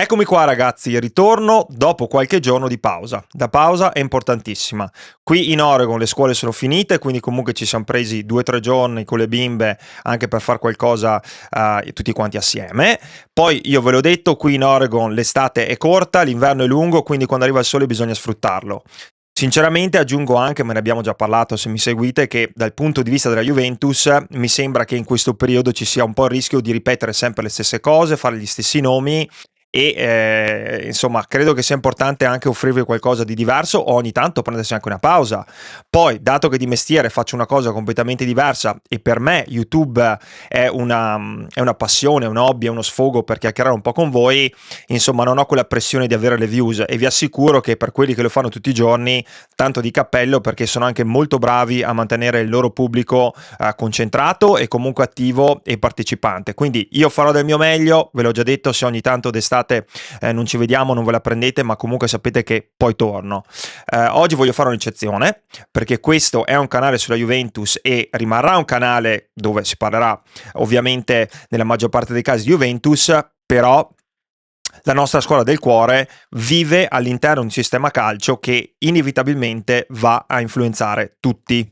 Eccomi qua ragazzi, ritorno dopo qualche giorno di pausa. La pausa è importantissima. Qui in Oregon le scuole sono finite, quindi comunque ci siamo presi 2 o 3 giorni con le bimbe anche per fare qualcosa tutti quanti assieme. Poi io ve l'ho detto, qui in Oregon l'estate è corta, l'inverno è lungo, quindi quando arriva il sole bisogna sfruttarlo. Sinceramente aggiungo anche, me ne abbiamo già parlato se mi seguite, che dal punto di vista della Juventus mi sembra che in questo periodo ci sia un po' il rischio di ripetere sempre le stesse cose, fare gli stessi nomi e insomma credo che sia importante anche offrirvi qualcosa di diverso o ogni tanto prendersi anche una pausa. Poi, dato che di mestiere faccio una cosa completamente diversa e per me YouTube è una passione, un hobby, è uno sfogo per chiacchierare un po' con voi, insomma non ho quella pressione di avere le views e vi assicuro che per quelli che lo fanno tutti i giorni tanto di cappello, perché sono anche molto bravi a mantenere il loro pubblico concentrato e comunque attivo e partecipante. Quindi io farò del mio meglio, ve l'ho già detto, se ogni tanto d'estate non ci vediamo, non ve la prendete, ma comunque sapete che poi torno. Oggi voglio fare un'eccezione, perché questo è un canale sulla Juventus e rimarrà un canale dove si parlerà ovviamente nella maggior parte dei casi di Juventus, però la nostra scuola del cuore vive all'interno di un sistema calcio che inevitabilmente va a influenzare tutti.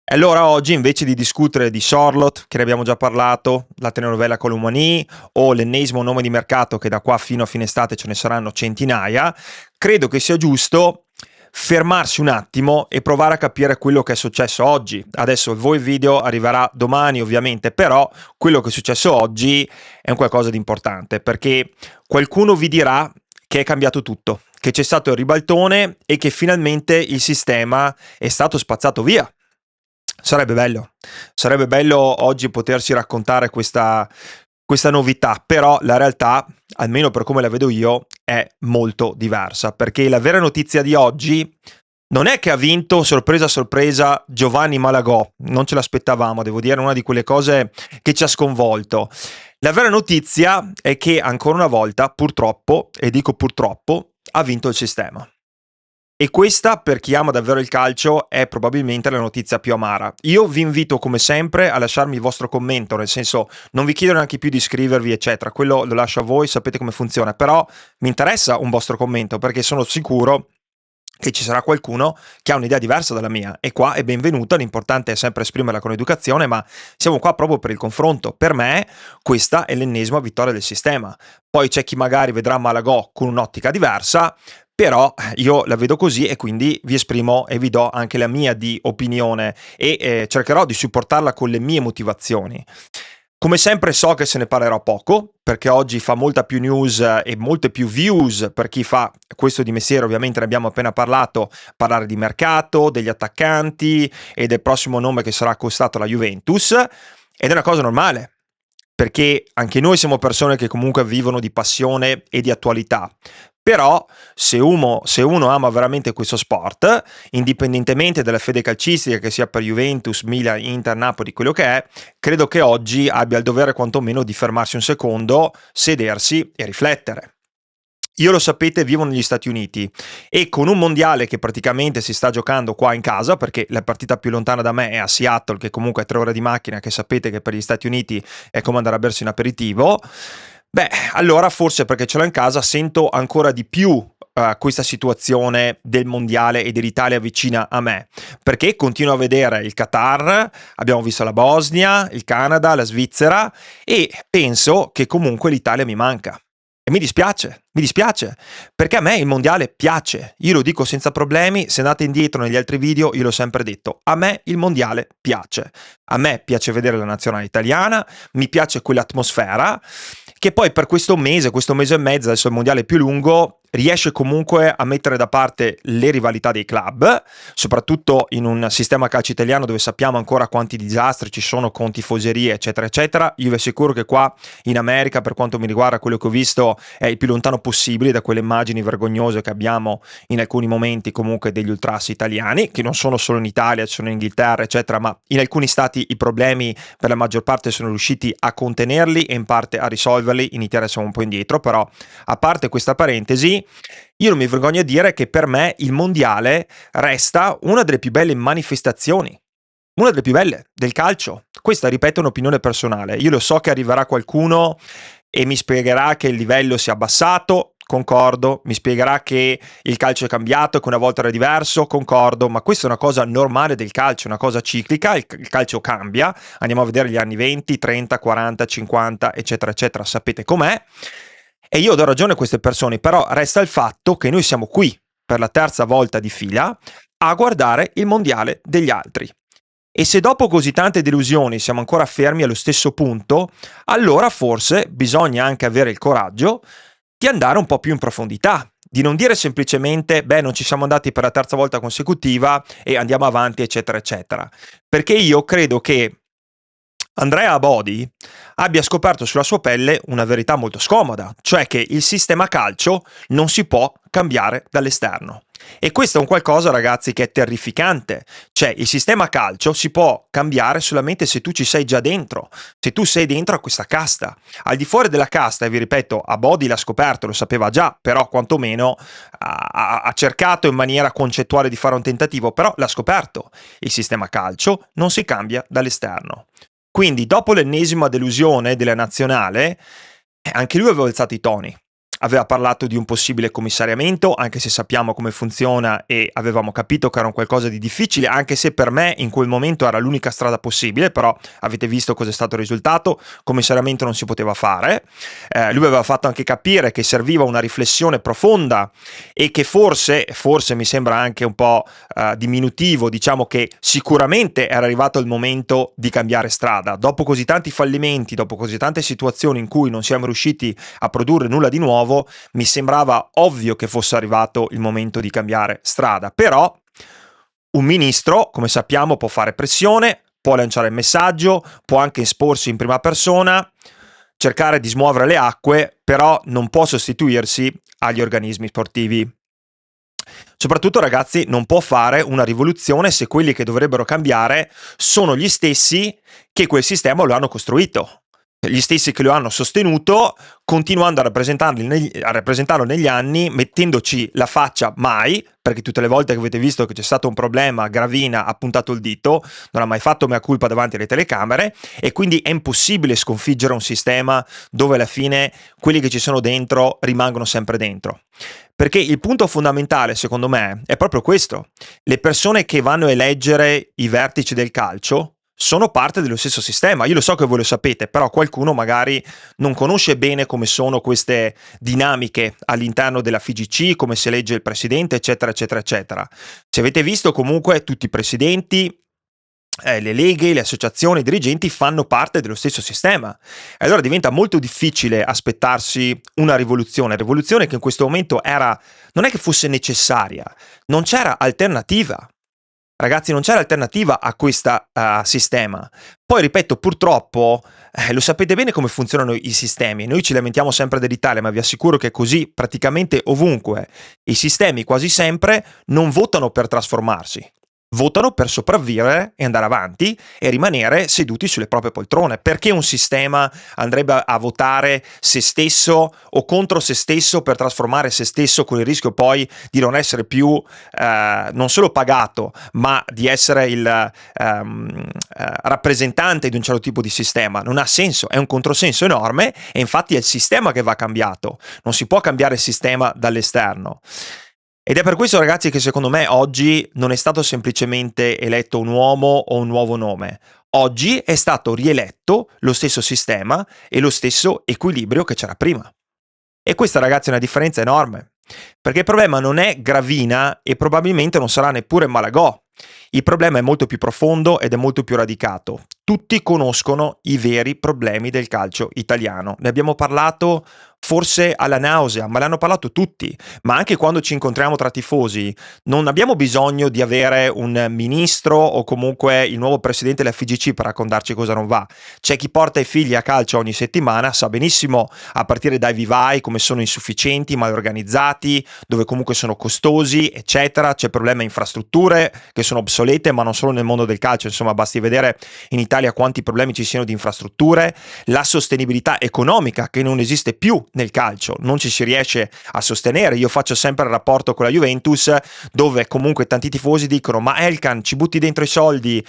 E allora oggi, invece di discutere di Sorloth, che ne abbiamo già parlato, la telenovela Colomani o l'ennesimo nome di mercato che da qua fino a fine estate ce ne saranno centinaia, credo che sia giusto fermarsi un attimo e provare a capire quello che è successo oggi. Adesso il video arriverà domani ovviamente, però quello che è successo oggi è un qualcosa di importante, perché qualcuno vi dirà che è cambiato tutto, che c'è stato il ribaltone e che finalmente il sistema è stato spazzato via. Sarebbe bello oggi potersi raccontare questa novità, però la realtà, almeno per come la vedo io, è molto diversa, perché la vera notizia di oggi non è che ha vinto, sorpresa sorpresa, Giovanni Malagò, non ce l'aspettavamo, devo dire, è una di quelle cose che ci ha sconvolto. La vera notizia è che ancora una volta, purtroppo, e dico purtroppo, ha vinto il sistema. E questa, per chi ama davvero il calcio, è probabilmente la notizia più amara. Io vi invito, come sempre, a lasciarmi il vostro commento, nel senso, non vi chiedo neanche più di iscrivervi, eccetera, quello lo lascio a voi, sapete come funziona, però mi interessa un vostro commento, perché sono sicuro che ci sarà qualcuno che ha un'idea diversa dalla mia, e qua è benvenuta, l'importante è sempre esprimerla con educazione, ma siamo qua proprio per il confronto. Per me questa è l'ennesima vittoria del sistema. Poi c'è chi magari vedrà Malagò con un'ottica diversa, però io la vedo così e quindi vi esprimo e vi do anche la mia di opinione e cercherò di supportarla con le mie motivazioni. Come sempre so che se ne parlerò poco, perché oggi fa molta più news e molte più views per chi fa questo di mestiere, ovviamente ne abbiamo appena parlato, parlare di mercato, degli attaccanti e del prossimo nome che sarà accostato alla Juventus, ed è una cosa normale, perché anche noi siamo persone che comunque vivono di passione e di attualità. Però se uno ama veramente questo sport, indipendentemente dalla fede calcistica, che sia per Juventus, Milan, Inter, Napoli, quello che è, credo che oggi abbia il dovere quantomeno di fermarsi un secondo, sedersi e riflettere. Io, lo sapete, vivo negli Stati Uniti e con un mondiale che praticamente si sta giocando qua in casa, perché la partita più lontana da me è a Seattle, che comunque è 3 ore di macchina, che sapete che per gli Stati Uniti è come andare a bersi un aperitivo. Beh, allora forse perché ce l'ho in casa sento ancora di più questa situazione del mondiale e dell'Italia vicina a me, perché continuo a vedere il Qatar, abbiamo visto la Bosnia, il Canada, la Svizzera e penso che comunque l'Italia mi manca. E mi dispiace, perché a me il mondiale piace, io lo dico senza problemi, se andate indietro negli altri video io l'ho sempre detto, a me il mondiale piace, a me piace vedere la nazionale italiana, mi piace quell'atmosfera, che poi per questo mese e mezzo, adesso il mondiale più lungo, riesce comunque a mettere da parte le rivalità dei club, soprattutto in un sistema calcio italiano dove sappiamo ancora quanti disastri ci sono con tifoserie, eccetera, eccetera. Io vi assicuro che qua in America, per quanto mi riguarda, quello che ho visto è il più lontano possibile da quelle immagini vergognose che abbiamo in alcuni momenti comunque degli ultras italiani, che non sono solo in Italia, sono in Inghilterra, eccetera, ma in alcuni stati i problemi per la maggior parte sono riusciti a contenerli e in parte a risolverli. In Italia siamo un po' indietro, però a parte questa parentesi, io non mi vergogno a dire che per me il mondiale resta una delle più belle manifestazioni, una delle più belle del calcio. Questa, ripeto, è un'opinione personale. Io lo so che arriverà qualcuno e mi spiegherà che il livello si è abbassato, concordo, mi spiegherà che il calcio è cambiato e che una volta era diverso, concordo, ma questa è una cosa normale del calcio, una cosa ciclica, il calcio cambia, andiamo a vedere gli anni 20, 30, 40, 50, eccetera, eccetera, sapete com'è, e io do ragione a queste persone, però resta il fatto che noi siamo qui per la terza volta di fila a guardare il mondiale degli altri. E se dopo così tante delusioni siamo ancora fermi allo stesso punto, allora forse bisogna anche avere il coraggio di andare un po' più in profondità, di non dire semplicemente, beh, non ci siamo andati per la terza volta consecutiva e andiamo avanti, eccetera, eccetera. Perché io credo che Andrea Abodi abbia scoperto sulla sua pelle una verità molto scomoda, cioè che il sistema calcio non si può cambiare dall'esterno. E questo è un qualcosa, ragazzi, che è terrificante. Cioè, il sistema calcio si può cambiare solamente se tu ci sei già dentro, se tu sei dentro a questa casta. Al di fuori della casta, e vi ripeto, Abodi l'ha scoperto, lo sapeva già, però quantomeno ha cercato in maniera concettuale di fare un tentativo, però l'ha scoperto. Il sistema calcio non si cambia dall'esterno. Quindi, dopo l'ennesima delusione della nazionale, anche lui aveva alzato i toni. Aveva parlato di un possibile commissariamento, anche se sappiamo come funziona e avevamo capito che era un qualcosa di difficile, anche se per me in quel momento era l'unica strada possibile, però avete visto cosa è stato il risultato, commissariamento non si poteva fare. Lui aveva fatto anche capire che serviva una riflessione profonda e che forse mi sembra anche un po' diminutivo, diciamo che sicuramente era arrivato il momento di cambiare strada. Dopo così tanti fallimenti, dopo così tante situazioni in cui non siamo riusciti a produrre nulla di nuovo, mi sembrava ovvio che fosse arrivato il momento di cambiare strada. Però un ministro, come sappiamo, può fare pressione, può lanciare il messaggio, può anche esporsi in prima persona, cercare di smuovere le acque, però non può sostituirsi agli organismi sportivi. Soprattutto, ragazzi, non può fare una rivoluzione se quelli che dovrebbero cambiare sono gli stessi che quel sistema lo hanno costruito. Gli stessi che lo hanno sostenuto, continuando a rappresentarlo negli anni, mettendoci la faccia mai, perché tutte le volte che avete visto che c'è stato un problema, Gravina ha puntato il dito, non ha mai fatto mea culpa davanti alle telecamere, e quindi è impossibile sconfiggere un sistema dove alla fine quelli che ci sono dentro rimangono sempre dentro. Perché il punto fondamentale, secondo me, è proprio questo. Le persone che vanno a eleggere i vertici del calcio sono parte dello stesso sistema. Io lo so che voi lo sapete, però qualcuno magari non conosce bene come sono queste dinamiche all'interno della FIGC, come si elegge il presidente, eccetera, eccetera, eccetera. Se avete visto, comunque tutti i presidenti, le leghe, le associazioni, i dirigenti fanno parte dello stesso sistema. E allora diventa molto difficile aspettarsi una rivoluzione che in questo momento non è che fosse necessaria, non c'era alternativa. Ragazzi, non c'era alternativa a questo sistema. Poi, ripeto, purtroppo, lo sapete bene come funzionano i sistemi. Noi ci lamentiamo sempre dell'Italia, ma vi assicuro che è così praticamente ovunque. I sistemi quasi sempre non votano per trasformarsi. Votano per sopravvivere e andare avanti e rimanere seduti sulle proprie poltrone. Perché un sistema andrebbe a votare se stesso o contro se stesso per trasformare se stesso, con il rischio poi di non essere più non solo pagato, ma di essere il rappresentante di un certo tipo di sistema? Non ha senso, è un controsenso enorme, e infatti è il sistema che va cambiato. Non si può cambiare il sistema dall'esterno. Ed è per questo, ragazzi, che secondo me oggi non è stato semplicemente eletto un uomo o un nuovo nome. Oggi è stato rieletto lo stesso sistema e lo stesso equilibrio che c'era prima. E questa, ragazzi, è una differenza enorme. Perché il problema non è Gravina e probabilmente non sarà neppure Malagò. Il problema è molto più profondo ed è molto più radicato. Tutti conoscono i veri problemi del calcio italiano. Ne abbiamo parlato forse alla nausea, ma ne hanno parlato tutti. Ma anche quando ci incontriamo tra tifosi, non abbiamo bisogno di avere un ministro o comunque il nuovo presidente della FIGC per raccontarci cosa non va. C'è chi porta i figli a calcio ogni settimana, sa benissimo, a partire dai vivai, come sono insufficienti, mal organizzati, dove comunque sono costosi, eccetera. C'è problema infrastrutture che sono obsolete, ma non solo nel mondo del calcio. Insomma, basti vedere in Italia Italia quanti problemi ci siano di infrastrutture, la sostenibilità economica che non esiste più nel calcio, non ci si riesce a sostenere. Io faccio sempre il rapporto con la Juventus, dove comunque tanti tifosi dicono: ma Elkan, ci butti dentro i soldi,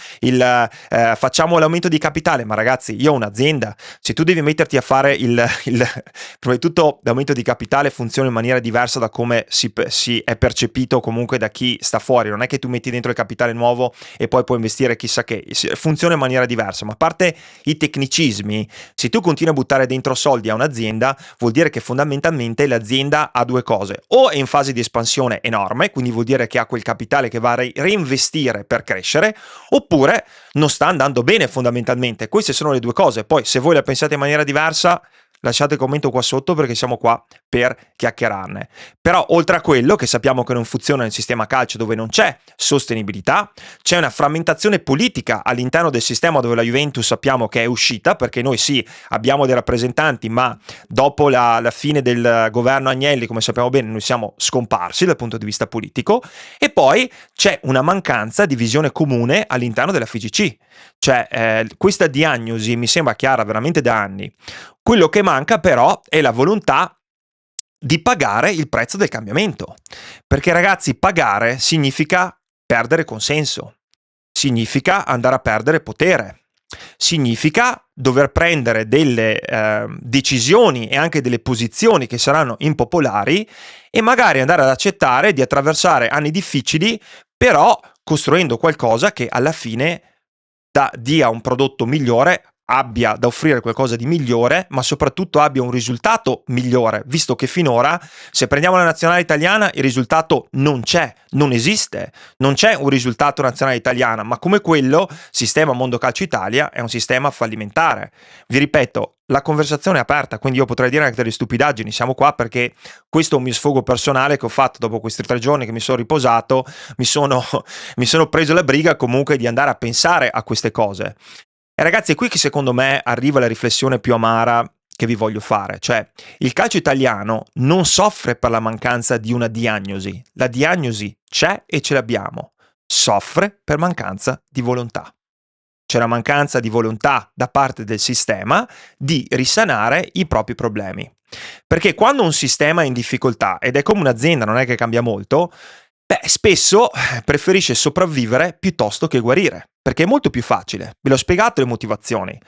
facciamo l'aumento di capitale. Ma ragazzi, io ho un'azienda, se tu devi metterti a fare prima di tutto l'aumento di capitale funziona in maniera diversa da come si è percepito comunque da chi sta fuori. Non è che tu metti dentro il capitale nuovo e poi puoi investire chissà che, funziona in maniera diversa. Ma a parte i tecnicismi, se tu continui a buttare dentro soldi a un'azienda, vuol dire che fondamentalmente l'azienda ha due cose: o è in fase di espansione enorme, quindi vuol dire che ha quel capitale che va a reinvestire per crescere, oppure non sta andando bene fondamentalmente. Queste sono le due cose. Poi se voi la pensate in maniera diversa, lasciate il commento qua sotto, perché siamo qua per chiacchierarne. Però oltre a quello, che sappiamo che non funziona nel sistema calcio, dove non c'è sostenibilità, c'è una frammentazione politica all'interno del sistema, dove la Juventus sappiamo che è uscita, perché noi sì, abbiamo dei rappresentanti, ma dopo la fine del governo Agnelli, come sappiamo bene, noi siamo scomparsi dal punto di vista politico. E poi c'è una mancanza di visione comune all'interno della FIGC. Cioè questa diagnosi mi sembra chiara veramente da anni. Quello che manca però è la volontà di pagare il prezzo del cambiamento, perché ragazzi, pagare significa perdere consenso, significa andare a perdere potere, significa dover prendere delle decisioni e anche delle posizioni che saranno impopolari, e magari andare ad accettare di attraversare anni difficili, però costruendo qualcosa che alla fine dia un prodotto migliore, abbia da offrire qualcosa di migliore, ma soprattutto abbia un risultato migliore, visto che finora, se prendiamo la nazionale italiana, il risultato non c'è, non esiste, non c'è un risultato nazionale italiana, ma come quello, sistema Mondo Calcio Italia è un sistema fallimentare. Vi ripeto, la conversazione è aperta, quindi io potrei dire anche delle stupidaggini. Siamo qua perché questo è un mio sfogo personale che ho fatto dopo questi 3 giorni che mi sono riposato, mi sono preso la briga comunque di andare a pensare a queste cose. E ragazzi, è qui che secondo me arriva la riflessione più amara che vi voglio fare. Cioè, il calcio italiano non soffre per la mancanza di una diagnosi. La diagnosi c'è e ce l'abbiamo. Soffre per mancanza di volontà. C'è una mancanza di volontà da parte del sistema di risanare i propri problemi. Perché quando un sistema è in difficoltà, ed è come un'azienda, non è che cambia molto, spesso preferisce sopravvivere piuttosto che guarire, perché è molto più facile. Ve l'ho spiegato le motivazioni.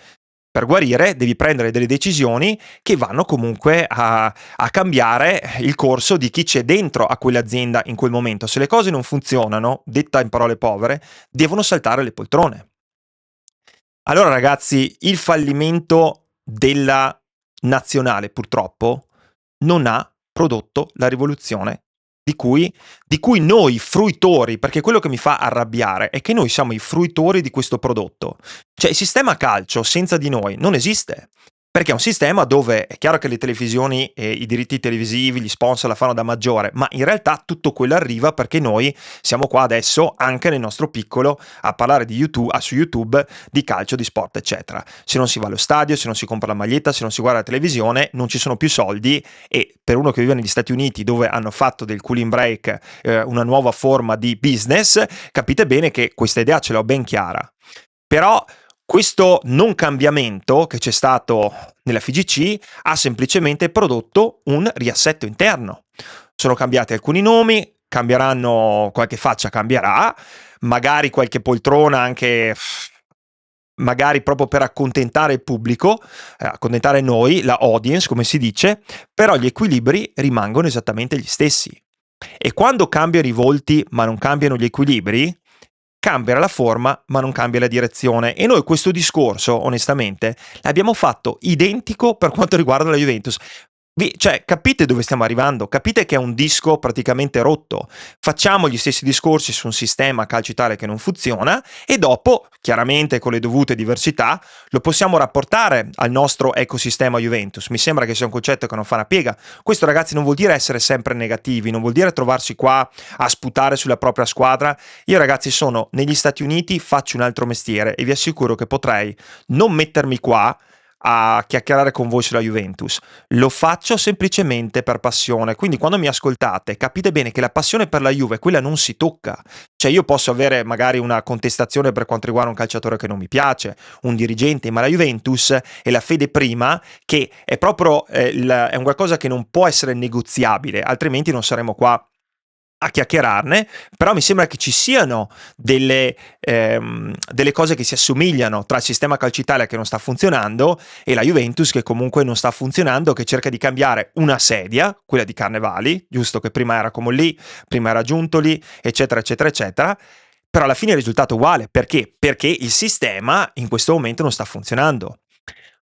Per guarire devi prendere delle decisioni che vanno comunque a cambiare il corso di chi c'è dentro a quell'azienda in quel momento. Se le cose non funzionano, detta in parole povere, devono saltare le poltrone. Allora ragazzi, il fallimento della nazionale purtroppo non ha prodotto la rivoluzione di cui noi fruitori, perché quello che mi fa arrabbiare è che noi siamo i fruitori di questo prodotto. Cioè il sistema calcio senza di noi non esiste. Perché è un sistema dove è chiaro che le televisioni e i diritti televisivi, gli sponsor la fanno da maggiore, ma in realtà tutto quello arriva perché noi siamo qua adesso, anche nel nostro piccolo, a parlare di YouTube, su YouTube di calcio, di sport, eccetera. Se non si va allo stadio, se non si compra la maglietta, se non si guarda la televisione, non ci sono più soldi, e per uno che vive negli Stati Uniti, dove hanno fatto del cooling break una nuova forma di business, capite bene che questa idea ce l'ho ben chiara. Però questo non cambiamento che c'è stato nella FIGC ha semplicemente prodotto un riassetto interno. Sono cambiati alcuni nomi, cambieranno, qualche faccia cambierà, magari qualche poltrona anche, magari proprio per accontentare il pubblico, accontentare noi, la audience come si dice, però gli equilibri rimangono esattamente gli stessi. E quando cambiano i volti ma non cambiano gli equilibri, cambia la forma ma non cambia la direzione. E noi questo discorso, onestamente, l'abbiamo fatto identico per quanto riguarda la Juventus. Cioè, capite dove stiamo arrivando? Capite che è un disco praticamente rotto. Facciamo gli stessi discorsi su un sistema calcio Italia che non funziona, e dopo, chiaramente con le dovute diversità, lo possiamo rapportare al nostro ecosistema Juventus. Mi sembra che sia un concetto che non fa una piega. Questo, ragazzi, non vuol dire essere sempre negativi, non vuol dire trovarsi qua a sputare sulla propria squadra. Io, ragazzi, sono negli Stati Uniti, faccio un altro mestiere e vi assicuro che potrei non mettermi qua a chiacchierare con voi sulla Juventus, lo faccio semplicemente per passione, quindi quando mi ascoltate capite bene che la passione per la Juve, quella non si tocca. Cioè io posso avere magari una contestazione per quanto riguarda un calciatore che non mi piace, un dirigente, ma la Juventus è la fede prima, che è proprio è un qualcosa che non può essere negoziabile, altrimenti non saremo qua a chiacchierarne. Però mi sembra che ci siano delle cose che si assomigliano tra il sistema Calcio Italia che non sta funzionando e la Juventus che comunque non sta funzionando, che cerca di cambiare una sedia, quella di Carnevali, giusto, che prima era Comolli, prima era Giuntoli, eccetera, eccetera, eccetera. Però alla fine il risultato è uguale. Perché? Perché il sistema in questo momento non sta funzionando.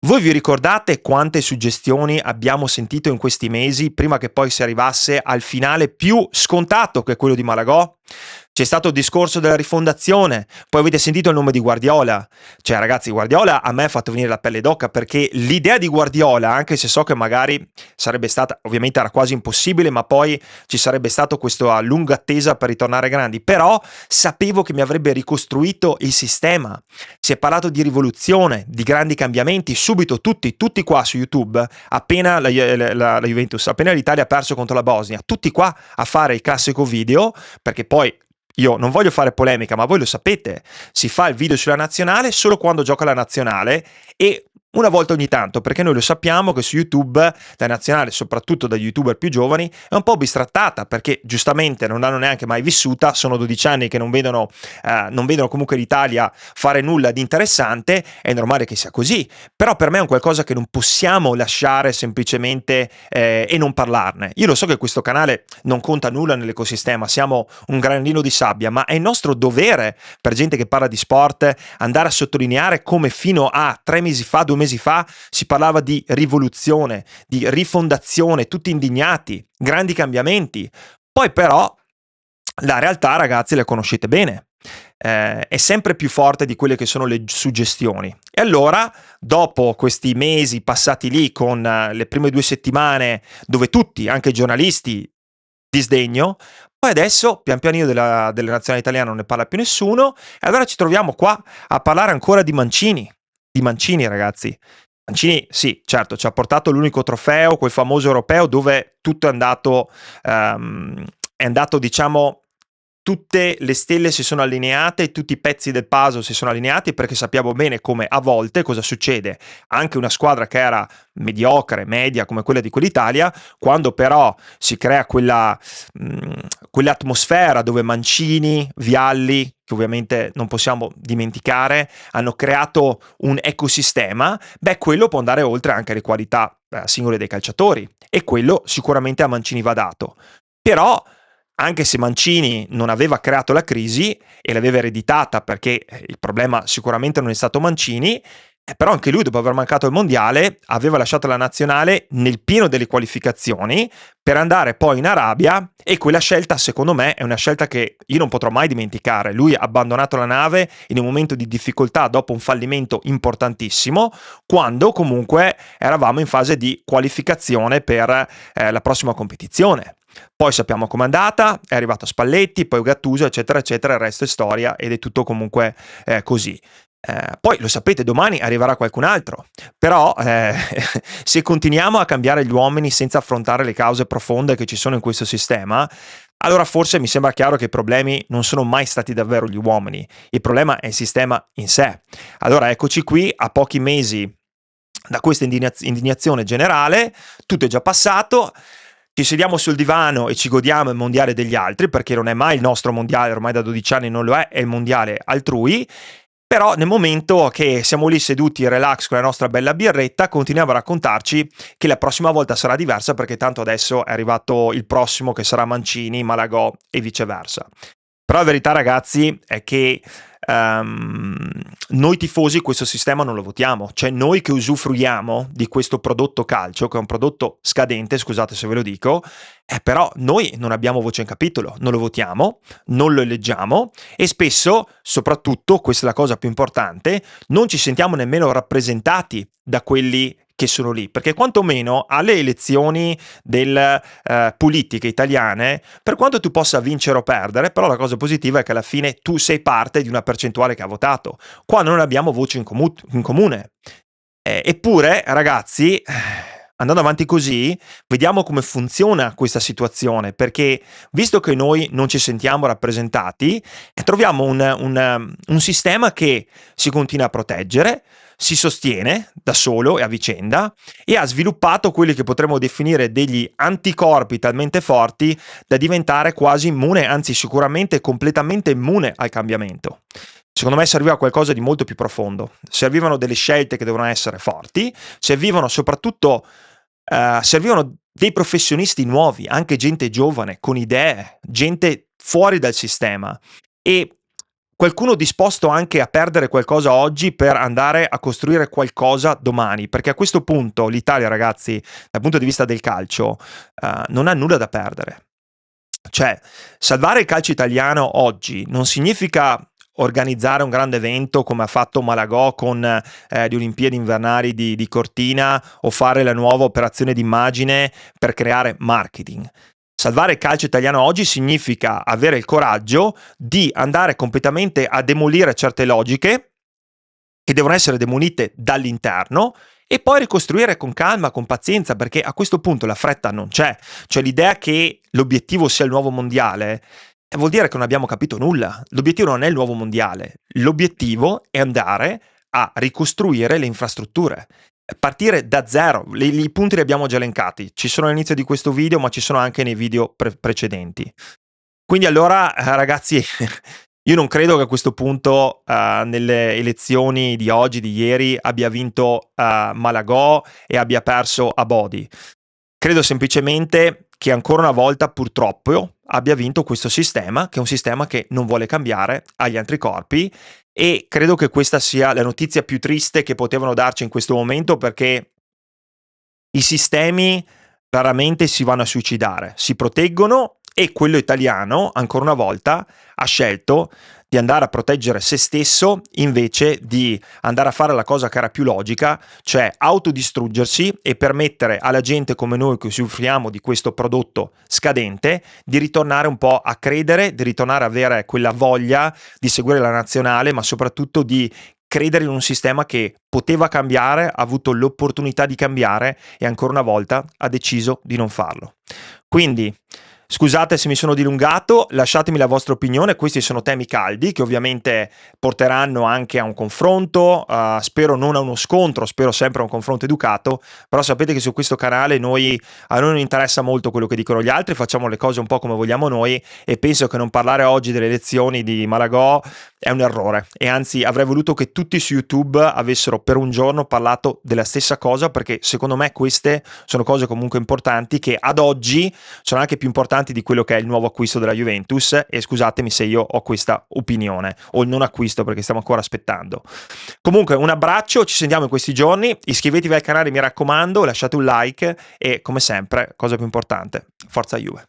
Voi vi ricordate quante suggestioni abbiamo sentito in questi mesi prima che poi si arrivasse al finale più scontato, che è quello di Malagò? C'è stato il discorso della rifondazione, poi avete sentito il nome di Guardiola. Cioè ragazzi, Guardiola a me ha fatto venire la pelle d'oca, perché l'idea di Guardiola, anche se so che magari sarebbe stata, ovviamente era quasi impossibile, ma poi ci sarebbe stato questa lunga attesa per ritornare grandi, però sapevo che mi avrebbe ricostruito il sistema. Si è parlato di rivoluzione, di grandi cambiamenti, subito tutti qua su YouTube, appena la Juventus, appena l'Italia ha perso contro la Bosnia, tutti qua a fare il classico video, perché poi io non voglio fare polemica, ma voi lo sapete, si fa il video sulla nazionale solo quando gioca la nazionale e una volta ogni tanto, perché noi lo sappiamo che su YouTube la nazionale, soprattutto dagli youtuber più giovani, è un po' bistrattata, perché giustamente non l'hanno neanche mai vissuta, sono 12 anni che non vedono comunque l'Italia fare nulla di interessante, è normale che sia così, però per me è un qualcosa che non possiamo lasciare semplicemente e non parlarne. Io lo so che questo canale non conta nulla nell'ecosistema, siamo un granellino di sabbia, ma è nostro dovere, per gente che parla di sport, andare a sottolineare come fino a 3 mesi fa, 2 mesi fa, si parlava di rivoluzione, di rifondazione, tutti indignati, grandi cambiamenti. Poi però la realtà, ragazzi, la conoscete bene. È sempre più forte di quelle che sono le suggestioni. E allora, dopo questi mesi passati lì con le prime 2 settimane dove tutti, anche i giornalisti, disdegno, poi adesso pian pianino della nazionale italiana non ne parla più nessuno, e allora ci troviamo qua a parlare ancora di Mancini. Di Mancini, ragazzi. Mancini, sì, certo, ci ha portato l'unico trofeo, quel famoso europeo, dove tutto è andato, diciamo, tutte le stelle si sono allineate, tutti i pezzi del puzzle si sono allineati, perché sappiamo bene come a volte cosa succede. Anche una squadra che era mediocre, media come quella di quell'Italia, quando però si crea quell'atmosfera dove Mancini, Vialli, che ovviamente non possiamo dimenticare, hanno creato un ecosistema, beh, quello può andare oltre anche le qualità singole dei calciatori, e quello sicuramente a Mancini va dato. Però anche se Mancini non aveva creato la crisi e l'aveva ereditata, perché il problema sicuramente non è stato Mancini, però anche lui, dopo aver mancato il mondiale, aveva lasciato la nazionale nel pieno delle qualificazioni per andare poi in Arabia, e quella scelta secondo me è una scelta che io non potrò mai dimenticare. Lui ha abbandonato la nave in un momento di difficoltà dopo un fallimento importantissimo, quando comunque eravamo in fase di qualificazione per la prossima competizione. Poi sappiamo com'è andata, è arrivato Spalletti, poi Gattuso, eccetera eccetera, il resto è storia ed è tutto comunque così. Poi lo sapete, domani arriverà qualcun altro, però se continuiamo a cambiare gli uomini senza affrontare le cause profonde che ci sono in questo sistema, allora forse mi sembra chiaro che i problemi non sono mai stati davvero gli uomini, il problema è il sistema in sé. Allora eccoci qui a pochi mesi da questa indignazione generale, tutto è già passato, ci sediamo sul divano e ci godiamo il mondiale degli altri, perché non è mai il nostro mondiale, ormai da 12 anni non lo è il mondiale altrui. Però nel momento che siamo lì seduti in relax con la nostra bella birretta, continuiamo a raccontarci che la prossima volta sarà diversa, perché tanto adesso è arrivato il prossimo che sarà Mancini, Malagò e viceversa. Però la verità, ragazzi, è che noi tifosi questo sistema non lo votiamo, cioè noi che usufruiamo di questo prodotto calcio, che è un prodotto scadente, scusate se ve lo dico, però noi non abbiamo voce in capitolo, non lo votiamo, non lo eleggiamo, e spesso, soprattutto, questa è la cosa più importante, non ci sentiamo nemmeno rappresentati da quelli che sono lì, perché quantomeno alle elezioni delle politiche italiane, per quanto tu possa vincere o perdere, però la cosa positiva è che alla fine tu sei parte di una percentuale che ha votato. Qua non abbiamo voce in comune. Eppure, ragazzi, andando avanti così, vediamo come funziona questa situazione, perché visto che noi non ci sentiamo rappresentati, troviamo un sistema che si continua a proteggere, si sostiene da solo e a vicenda e ha sviluppato quelli che potremmo definire degli anticorpi talmente forti da diventare quasi immune, anzi sicuramente completamente immune al cambiamento. Secondo me serviva qualcosa di molto più profondo, servivano delle scelte che devono essere forti, servivano soprattutto servivano dei professionisti nuovi, anche gente giovane, con idee, gente fuori dal sistema e qualcuno disposto anche a perdere qualcosa oggi per andare a costruire qualcosa domani, perché a questo punto l'Italia, ragazzi, dal punto di vista del calcio, non ha nulla da perdere. Cioè, salvare il calcio italiano oggi non significa organizzare un grande evento come ha fatto Malagò con le Olimpiadi invernali di Cortina o fare la nuova operazione d'immagine per creare marketing. Salvare il calcio italiano oggi significa avere il coraggio di andare completamente a demolire certe logiche che devono essere demolite dall'interno e poi ricostruire con calma, con pazienza, perché a questo punto la fretta non c'è. Cioè l'idea che l'obiettivo sia il nuovo mondiale vuol dire che non abbiamo capito nulla. L'obiettivo non è il nuovo mondiale, l'obiettivo è andare a ricostruire le infrastrutture. Partire da zero, i punti li abbiamo già elencati, ci sono all'inizio di questo video ma ci sono anche nei video precedenti. Quindi allora ragazzi, io non credo che a questo punto nelle elezioni di oggi, di ieri, abbia vinto Malagò e abbia perso Abodi. Credo semplicemente che ancora una volta purtroppo abbia vinto questo sistema, che è un sistema che non vuole cambiare, agli altri corpi, e credo che questa sia la notizia più triste che potevano darci in questo momento, perché i sistemi raramente si vanno a suicidare, si proteggono e quello italiano, ancora una volta, ha scelto di andare a proteggere se stesso invece di andare a fare la cosa che era più logica, cioè autodistruggersi e permettere alla gente come noi che soffriamo di questo prodotto scadente di ritornare un po' a credere, di ritornare a avere quella voglia di seguire la nazionale, ma soprattutto di credere in un sistema che poteva cambiare, ha avuto l'opportunità di cambiare e ancora una volta ha deciso di non farlo. Quindi, scusate se mi sono dilungato, lasciatemi la vostra opinione, questi sono temi caldi che ovviamente porteranno anche a un confronto, spero non a uno scontro, spero sempre a un confronto educato, però sapete che su questo canale a noi non interessa molto quello che dicono gli altri, facciamo le cose un po' come vogliamo noi e penso che non parlare oggi delle elezioni di Malagò è un errore e anzi avrei voluto che tutti su YouTube avessero per un giorno parlato della stessa cosa, perché secondo me queste sono cose comunque importanti che ad oggi sono anche più importanti di quello che è il nuovo acquisto della Juventus, e scusatemi se io ho questa opinione o il non acquisto perché stiamo ancora aspettando. Comunque un abbraccio, ci sentiamo in questi giorni, iscrivetevi al canale mi raccomando, lasciate un like e come sempre, cosa più importante, forza Juve.